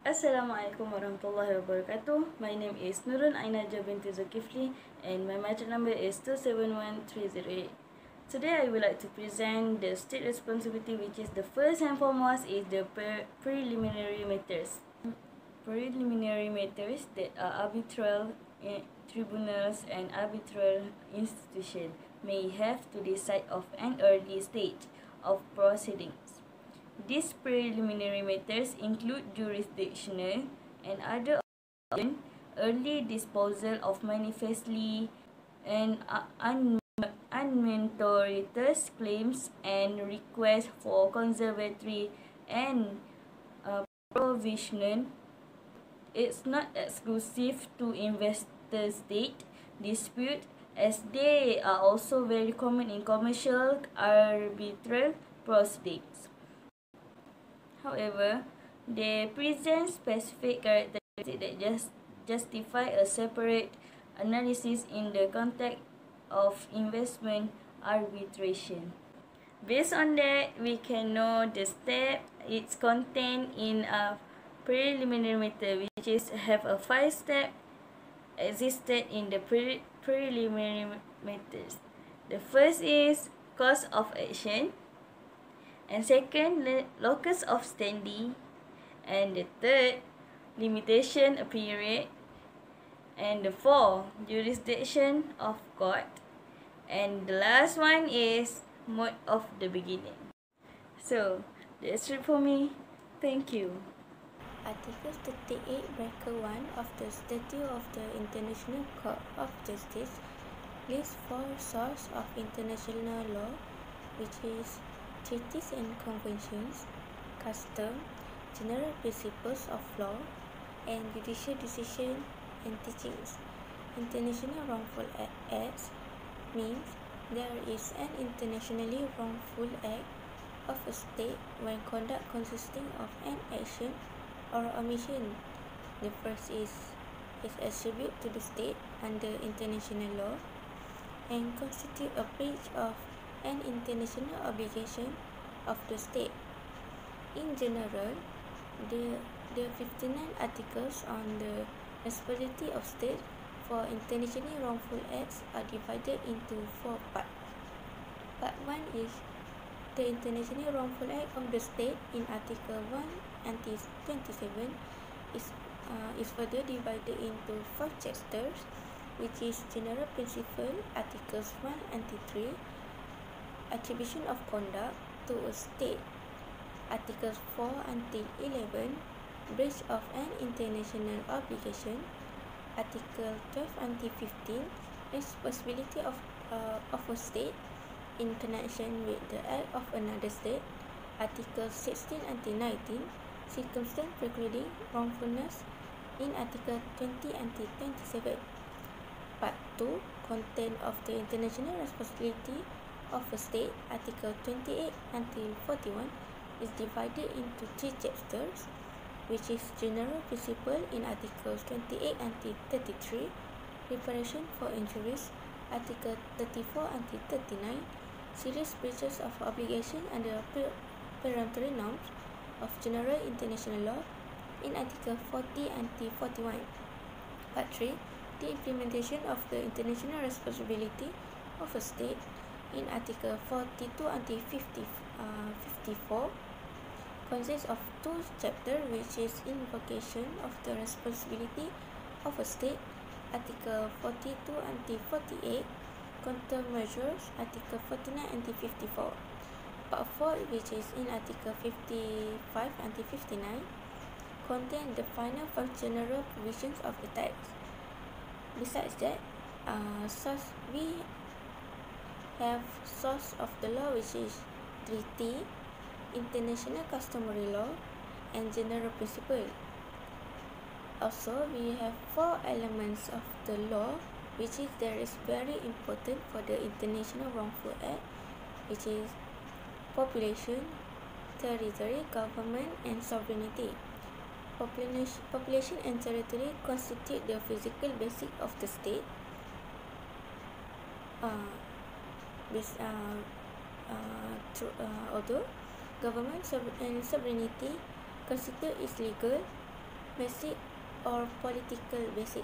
Assalamualaikum warahmatullahi wabarakatuh. My name is Nurun Ainaja binti Zulkifli and my matric number is 271308. Today I would like to present the state responsibility, which is the first and foremost is the preliminary matters. Preliminary matters that are arbitral tribunals and arbitral institutions may have to decide of an early stage of proceedings. These preliminary matters include jurisdictional and other early disposal of manifestly and unmeritorious claims and requests for conservatory and provision. It's not exclusive to investor state dispute, as they are also very common in commercial arbitral proceedings. However, they present specific characteristics that justify a separate analysis in the context of investment arbitration. Based on that, we can know the step it's contained in a preliminary matter, which is have a 5-step existed in the preliminary matters. The first is cause of action, and second, locus of standing, and the third, limitation period, and the fourth, jurisdiction of court, and the last one is mode of the beginning. So that's it for me. Thank you. Article 38, Bracket 1 of the Statute of the International Court of Justice lists 4 sources of international law, which is treaties and conventions, custom, general principles of law, and judicial decision and teachings. International wrongful acts means there is an internationally wrongful act of a state when conduct consisting of an action or omission. The first is attributed to the state under international law and constitute a breach of an international obligation of the state. In general, the 59 articles on the responsibility of state for internationally wrongful acts are divided into 4 parts. Part 1 is the internationally wrongful act of the state in Article 1 until 27 is further divided into 5 chapters, which is general principle, Articles 1 until 3, attribution of conduct to a state, Articles 4 until 11, breach of an international obligation, Article 12 until 15, responsibility of a state in connection with the act of another state, Article 16 until 19, circumstance precluding wrongfulness in Article 20 until 27. Part 2, content of the international responsibility of a state, Article 28 until 41, is divided into 3 chapters, which is general principle in Articles 28 until 33, reparation for injuries, Article 34 until 39, serious breaches of obligation under peremptory norms of general international law in Article 40 until 41. Part 3, the implementation of the international responsibility of a state in Article 42 until 54, consists of 2 chapters, which is invocation of the responsibility of a state, Article 42 until 48, countermeasures, Article 49 until 54. Part 4, which is in Article 55 until 59, contain the final 5 general provisions of the text. Besides that, we have source of the law, which is treaty, international customary law, and general principle. Also, we have 4 elements of the law, which is there is very important for the international wrongful act, which is population, territory, government, and sovereignty. Population and territory constitute the physical basic of the state. Although government and sovereignty constitute its legal basic or political basic.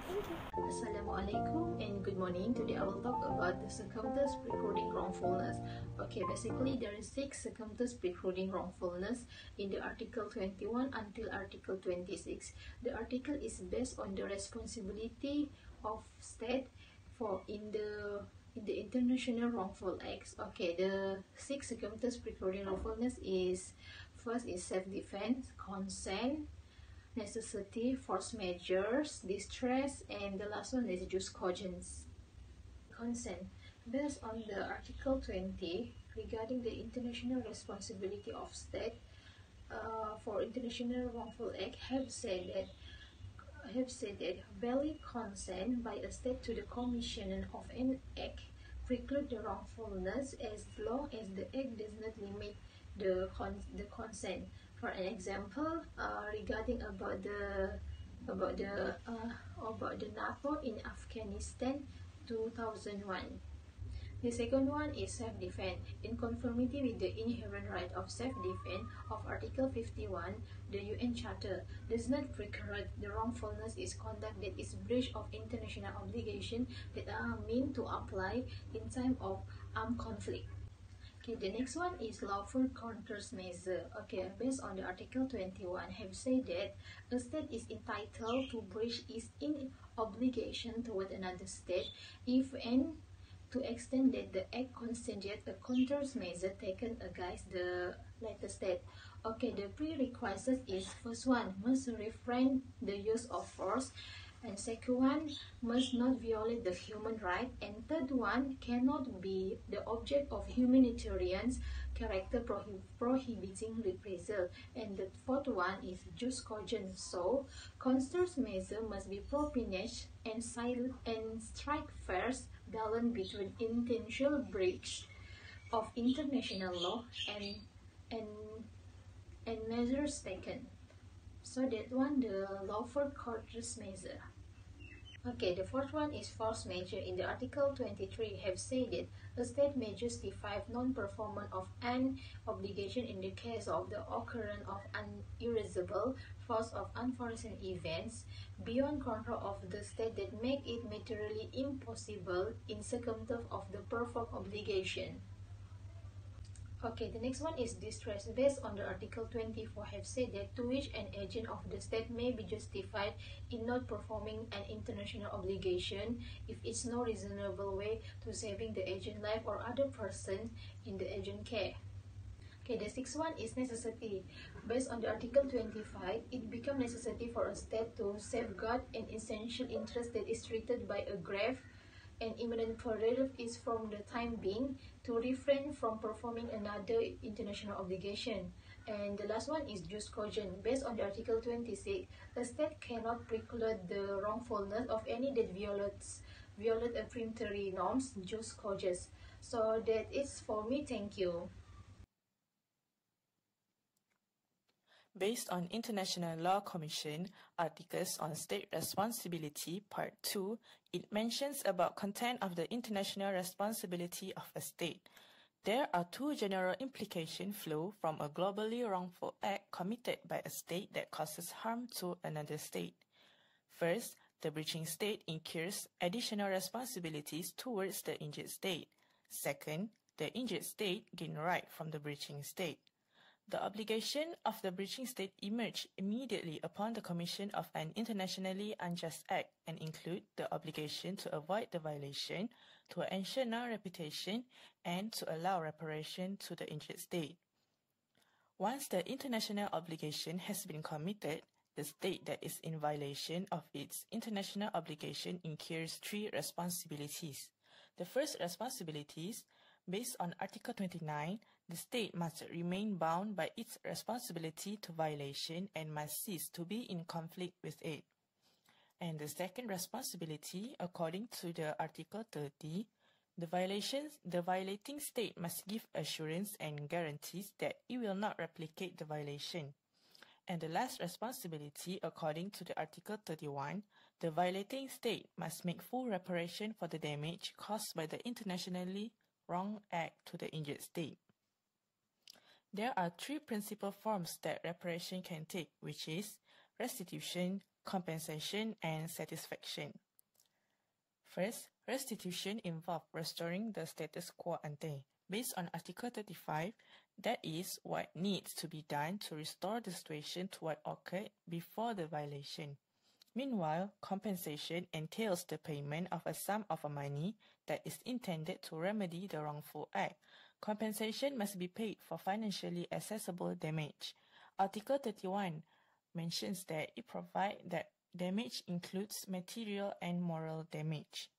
Thank you. Assalamualaikum and good morning. Today I will talk about the circumstance precluding wrongfulness. Okay, basically there is 6 circumstances precluding wrongfulness in the Article 21 until Article 26. The article is based on the responsibility of state for in the International Wrongful Acts. Okay, the 6 circumstances precluding wrongfulness is first is self-defense, consent, necessity, force measures, distress, and the last one is just COGENS. Consent. Based on the Article 20 regarding the international responsibility of state for international wrongful act have said that valid consent by a state to the commission of an act preclude the wrongfulness as long as the act does not limit the consent. For an example, regarding about the NATO in Afghanistan 2001. The second one is self-defense. In conformity with the inherent right of self-defense of Article 51, the UN Charter does not preclude the wrongfulness is conduct that is breach of international obligation that are meant to apply in time of armed conflict. Okay, the next one is lawful countermeasure. Okay, based on the Article 21, have said that a state is entitled to breach its obligation toward another state if and to extent that the act constitutes a countermeasure taken against the latter state. Okay, the prerequisite is first one must refrain the use of force, and second one must not violate the human right, and third one cannot be the object of humanitarian character prohibiting reprisal, and the fourth one is just COGENS. So countermeasure must be proportionate and strike first balance between intentional breach of international law and measures taken. So that one, the lawful countermeasure. Okay, the fourth one is force measure. In the Article 23 have said that a state may justify non-performance of an obligation in the case of the occurrence of unirreversible force of unforeseen events beyond control of the state that make it materially impossible in circumstance of the performed obligation. Okay, the next one is distress. Based on the Article 24 have said that to which an agent of the state may be justified in not performing an international obligation if it's no reasonable way to saving the agent life or other person in the agent care. Okay, the sixth one is necessity. Based on the Article 25, it becomes necessary for a state to safeguard an essential interest that is treated by a grave and imminent peril is from the time being to refrain from performing another international obligation. And the last one is jus cogens. Based on the Article 26, a state cannot preclude the wrongfulness of any that violate a peremptory norms, jus cogens. So that is for me. Thank you. Based on International Law Commission Articles on State Responsibility, Part 2, it mentions about content of the international responsibility of a state. There are two general implications flow from a globally wrongful act committed by a state that causes harm to another state. First, the breaching state incurs additional responsibilities towards the injured state. Second, the injured state gains right from the breaching state. The obligation of the breaching state emerged immediately upon the commission of an internationally unjust act and include the obligation to avoid the violation, to ensure non-repetition, and to allow reparation to the injured state. Once the international obligation has been committed, the state that is in violation of its international obligation incurs three responsibilities. The first responsibilities, based on Article 29, the state must remain bound by its responsibility to violation and must cease to be in conflict with it. And the second responsibility, according to the Article 30, the violating state must give assurance and guarantees that it will not replicate the violation. And the last responsibility, according to the Article 31, the violating state must make full reparation for the damage caused by the internationally wrong act to the injured state. There are three principal forms that reparation can take, which is restitution, compensation, and satisfaction. First, restitution involves restoring the status quo ante. Based on Article 35, that is what needs to be done to restore the situation to what occurred before the violation. Meanwhile, compensation entails the payment of a sum of money that is intended to remedy the wrongful act. Compensation must be paid for financially accessible damage. Article 31 mentions that it provides that damage includes material and moral damage.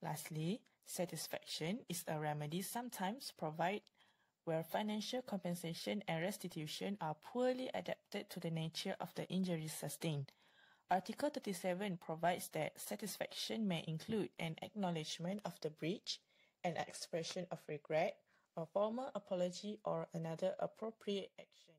Lastly, satisfaction is a remedy sometimes provided where financial compensation and restitution are poorly adapted to the nature of the injuries sustained. Article 37 provides that satisfaction may include an acknowledgement of the breach, an expression of regret, a formal apology, or another appropriate action.